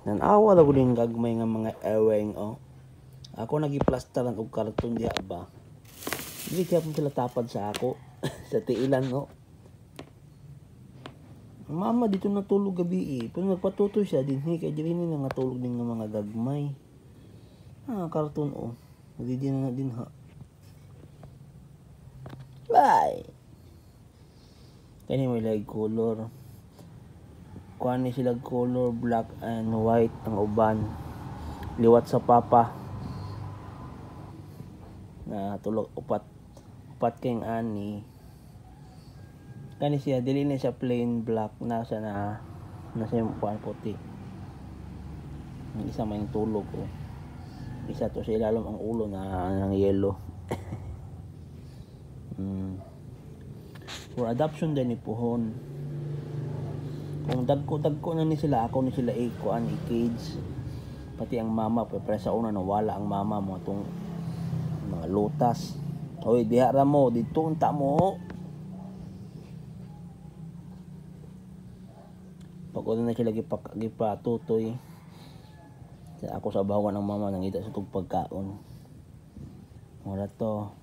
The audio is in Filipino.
Nanawa na ko din gagmay nga mga eweng oh. Ako nagiplastaran og karton diha ba. Hindi kaya po sila tapad sa ako sa tiilan no. Mama dito natulog gabi eh. Pero nagpatutoy siya din kay diri ni natulog din ng mga gagmay. Karton oh. Hindi na din ha. Bye. Kani may light color. Kuan ni sila color black and white ang uban. Liwat sa papa. Na tulog upat kayong ani. Kani siya dili na siya plain black nasa yung kuan puti. Ang isa may tulog oh. Isa to sa ilalim ang ulo na ng yellow. For adoption din ni puhon. Kung dagko na ni sila, ako ni sila kuan i-cage. Pati ang mama pero sa una nawala ang mama mo tong mga lutas. Hoy, diha ra mo dito unta mo. Pagod na sila gipatutoy. Ako sa bawan ng mama nangita sa tug pagkaon. Wala to.